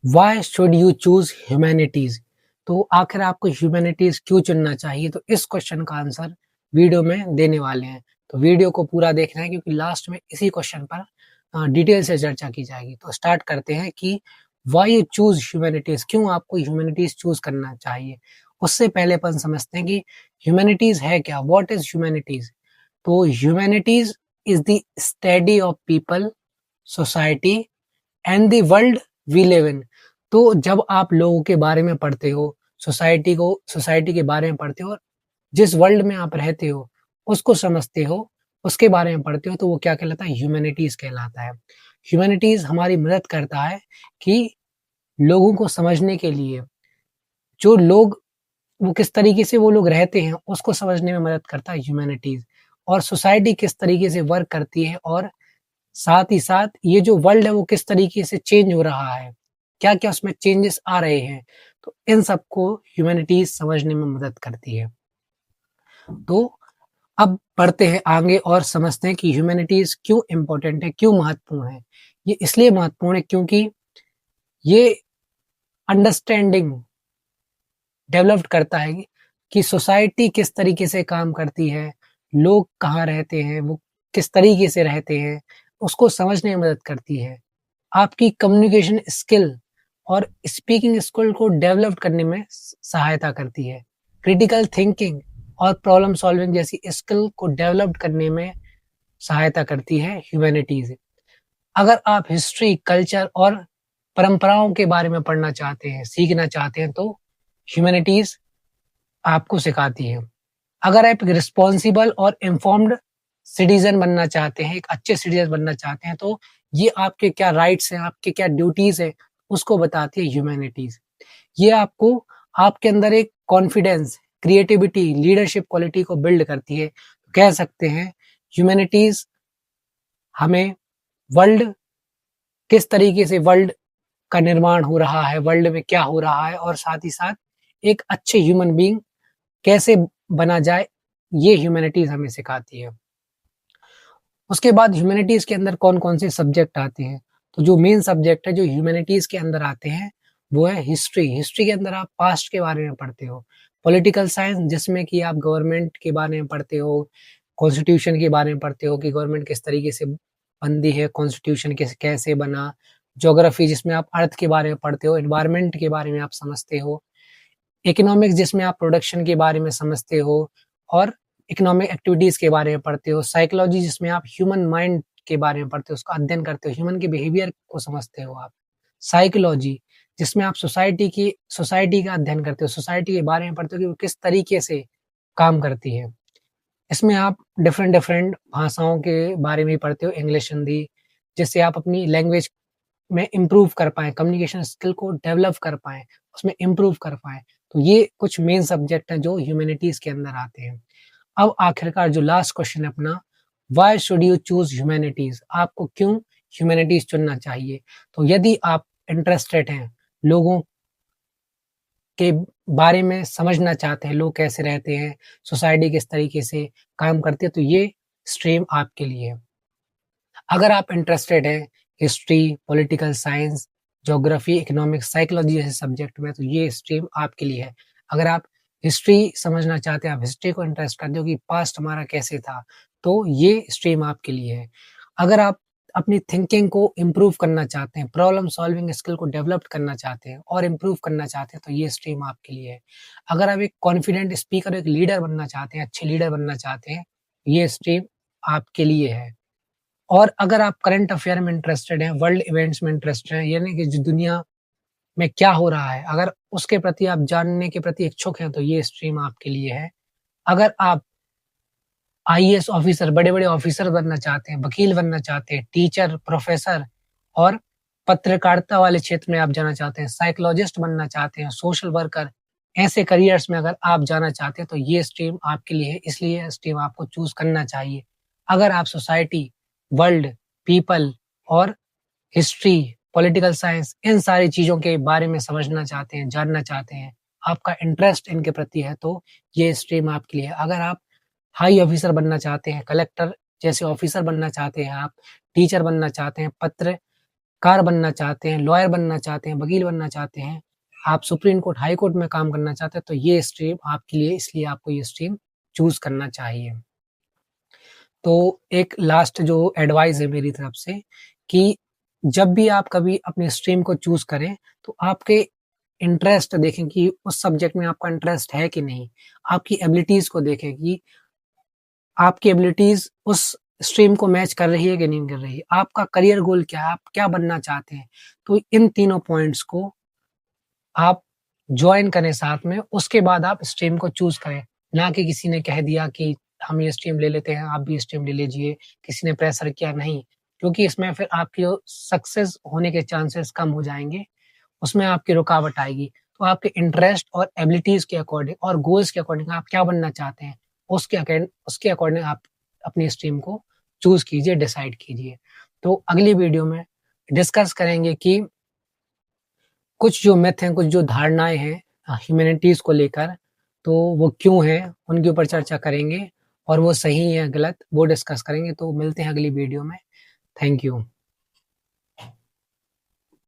Why should you choose humanities. तो आखिर आपको ह्यूमैनिटीज क्यों चुनना चाहिए, तो इस क्वेश्चन का आंसर वीडियो में देने वाले हैं। तो वीडियो को पूरा देखना है क्योंकि लास्ट में इसी क्वेश्चन पर डिटेल से चर्चा की जाएगी। तो स्टार्ट करते हैं कि वाई यू चूज ह्यूमैनिटीज, क्यों आपको ह्यूमैनिटीज चूज करना चाहिए। उससे पहले अपन समझते हैं कि ह्यूमैनिटीज है क्या, व्हाट इज ह्यूमैनिटीज। तो humanities is the study of people, society and the world we live in. तो जब आप लोगों के बारे में पढ़ते हो, सोसाइटी के बारे में पढ़ते हो और जिस वर्ल्ड में आप रहते हो उसको समझते हो, उसके बारे में पढ़ते हो, तो वो क्या कहलाता है, ह्यूमैनिटीज कहलाता है। ह्यूमैनिटीज हमारी मदद करता है कि लोगों को समझने के लिए, जो लोग वो किस तरीके से वो लोग रहते हैं उसको समझने में मदद करता है ह्यूमैनिटीज। और सोसाइटी किस तरीके से वर्क करती है और साथ ही साथ ये जो वर्ल्ड है वो किस तरीके से चेंज हो रहा है, क्या-क्या उसमें चेंजेस आ रहे हैं, तो इन सबको ह्यूमैनिटीज समझने में मदद करती है। तो अब बढ़ते हैं आगे और समझते हैं कि ह्यूमैनिटीज क्यों इम्पोर्टेंट है, क्यों महत्वपूर्ण है। ये इसलिए महत्वपूर्ण है क्योंकि ये अंडरस्टैंडिंग डेवलप करता है कि सोसाइटी किस तरीके से काम करती है, लोग कहाँ रहते हैं, वो किस तरीके से रहते हैं, उसको समझने में मदद करती है। आपकी कम्युनिकेशन स्किल और स्पीकिंग स्किल को डेवलप करने में सहायता करती है। क्रिटिकल थिंकिंग और प्रॉब्लम सॉल्विंग जैसी स्किल को डेवलप करने में सहायता करती है ह्यूमैनिटीज। अगर आप हिस्ट्री, कल्चर और परंपराओं के बारे में पढ़ना चाहते हैं, सीखना चाहते हैं, तो ह्यूमैनिटीज आपको सिखाती है। अगर आप एक रिस्पॉन्सिबल और इन्फॉर्म्ड सिटीजन बनना चाहते हैं, एक अच्छे सिटीजन बनना चाहते हैं, तो ये आपके क्या राइट्स हैं, आपके क्या ड्यूटीज हैं, उसको बताती है ह्यूमैनिटीज। ये आपको आपके अंदर एक कॉन्फिडेंस, क्रिएटिविटी, लीडरशिप क्वालिटी को बिल्ड करती है। कह सकते हैं ह्यूमैनिटीज हमें वर्ल्ड, किस तरीके से वर्ल्ड का निर्माण हो रहा है, वर्ल्ड में क्या हो रहा है और साथ ही साथ एक अच्छे ह्यूमन बीइंग कैसे बना जाए, ये ह्यूमैनिटीज हमें सिखाती है। उसके बाद ह्यूमैनिटीज के अंदर कौन-कौन से सब्जेक्ट आते हैं, तो जो मेन सब्जेक्ट है जो ह्यूमैनिटीज के अंदर आते हैं वो है हिस्ट्री। हिस्ट्री के अंदर आप पास्ट के बारे में पढ़ते हो। पॉलिटिकल साइंस, जिसमें कि आप गवर्नमेंट के बारे में पढ़ते हो, कॉन्स्टिट्यूशन के बारे में पढ़ते हो कि गवर्नमेंट किस तरीके से बनती है, कॉन्स्टिट्यूशन कैसे बना। ज्योग्राफी, जिसमें आप अर्थ के बारे में पढ़ते हो, एनवायरनमेंट के बारे में आप समझते हो। इकोनॉमिक्स, जिसमें आप प्रोडक्शन के बारे में समझते हो और इकोनॉमिक एक्टिविटीज के बारे में पढ़ते हो। साइकोलॉजी, जिसमें आप ह्यूमन माइंड के बारे में पढ़ते हो, उसका अध्ययन करते हो, ह्यूमन के बिहेवियर को समझते हो आप। साइकोलॉजी, जिसमें आप सोसाइटी का अध्ययन करते हो, सोसाइटी के बारे में पढ़ते हो कि वो किस तरीके से काम करती है। इसमें आप डिफरेंट डिफरेंट भाषाओं के बारे में पढ़ते हो, इंग्लिश, हिंदी, जिससे आप अपनी लैंग्वेज में इम्प्रूव कर पाएँ, कम्युनिकेशन स्किल को डेवलप कर पाएँ, उसमें इम्प्रूव कर पाएँ। तो ये कुछ मेन सब्जेक्ट हैं जो ह्यूमैनिटीज़ के अंदर आते हैं। अब आखिरकार जो लास्ट क्वेश्चन है अपना, why should you choose humanities? आपको क्यों ह्यूमैनिटीज़ चुनना चाहिए? तो यदि आप इंटरेस्टेड हैं, लोगों के बारे में समझना चाहते हैं, लोग कैसे रहते हैं, सोसाइटी किस तरीके से काम करती है, तो ये स्ट्रीम आपके लिए है। अगर आप इंटरेस्टेड हैं history, political science, geography, economics, psychology जैसे सब्जेक्ट में, तो ये स्ट्रीम आपके लिए है। अगर आप हिस्ट्री समझना चाहते हैं, आप हिस्ट्री को इंटरेस्ट करते हो कि पास्ट हमारा कैसे था, तो ये स्ट्रीम आपके लिए है। अगर आप अपनी थिंकिंग को इम्प्रूव करना चाहते हैं, प्रॉब्लम सॉल्विंग स्किल को डेवलप करना चाहते हैं और इम्प्रूव करना चाहते हैं, तो ये स्ट्रीम आपके लिए है। अगर आप एक कॉन्फिडेंट स्पीकर, एक लीडर बनना चाहते हैं, अच्छे लीडर बनना चाहते हैं, ये स्ट्रीम आपके लिए है। और अगर आप करंट अफेयर में इंटरेस्टेड हैं, वर्ल्ड इवेंट्स में इंटरेस्टेड हैं, यानी कि जो दुनिया में क्या हो रहा है, अगर उसके प्रति आप जानने के प्रति इच्छुक हैं, तो ये स्ट्रीम आपके लिए है। अगर आप आईएएस ऑफिसर, बड़े-बड़े ऑफिसर बनना चाहते हैं, वकील बनना चाहते हैं, टीचर, प्रोफेसर और पत्रकारिता वाले क्षेत्र में आप जाना चाहते हैं, साइकोलॉजिस्ट बनना चाहते हैं, सोशल वर्कर, ऐसे करियर्स में अगर आप जाना चाहते हैं, तो ये स्ट्रीम आपके लिए है, इसलिए ये स्ट्रीम आपको चूज़ करना चाहिए। अगर आप सोसाइटी, वर्ल्ड, पीपल और हिस्ट्री, पॉलिटिकल साइंस, इन सारी चीज़ों के बारे में समझना चाहते हैं, जानना चाहते हैं, आपका इंटरेस्ट इनके प्रति है, तो ये स्ट्रीम आपके लिए है। अगर आप हाई ऑफिसर बनना चाहते हैं, कलेक्टर जैसे ऑफिसर बनना चाहते हैं आप, टीचर बनना चाहते हैं, पत्रकार कार बनना चाहते हैं, लॉयर बनना चाहते हैं, वकील बनना चाहते हैं, आप सुप्रीम कोर्ट, हाई कोर्ट में काम करना चाहते हैं, तो ये स्ट्रीम आपके लिए, इसलिए आपको ये स्ट्रीम चूज़ करना चाहिए। तो एक लास्ट जो एडवाइस है मेरी तरफ से कि जब भी आप कभी अपनी स्ट्रीम को चूज़ करें, तो आपके इंटरेस्ट देखें कि उस सब्जेक्ट में आपका इंटरेस्ट है कि नहीं? आपकी एबिलिटीज़ को देखें कि आपकी एबिलिटीज़ उस स्ट्रीम को मैच कर रही है कि नहीं कर रही है? आपका करियर गोल क्या है? आप क्या बनना चाहते हैं? तो इन तीनों पॉइंट्स को आप जॉइन करें साथ में, उसके बाद आप स्ट्रीम को चूज़ करें। ना कि किसी ने कह दिया कि हम ये स्ट्रीम ले लेते हैं, आप भी स्ट्रीम ले लीजिए, किसी ने प्रेशर किया, नहीं। क्योंकि इसमें फिर आपकी जो सक्सेस होने के चांसेस कम हो जाएँगे, उसमें आपकी रुकावट आएगी। तो आपके इंटरेस्ट और एबिलिटीज़ के अकॉर्डिंग और गोल्स के अकॉर्डिंग आप क्या बनना चाहते हैं, उसके अकॉर्डिंग आप अपनी स्ट्रीम को चूज़ कीजिए, डिसाइड कीजिए। तो अगली वीडियो में डिस्कस करेंगे कि कुछ जो मिथ हैं, कुछ जो धारणाएँ हैं ह्यूमैनिटीज़ को लेकर, तो वो क्यों हैं, उनके ऊपर चर्चा करेंगे और वो सही है, गलत, वो डिस्कस करेंगे। तो मिलते हैं अगली वीडियो में। Thank you.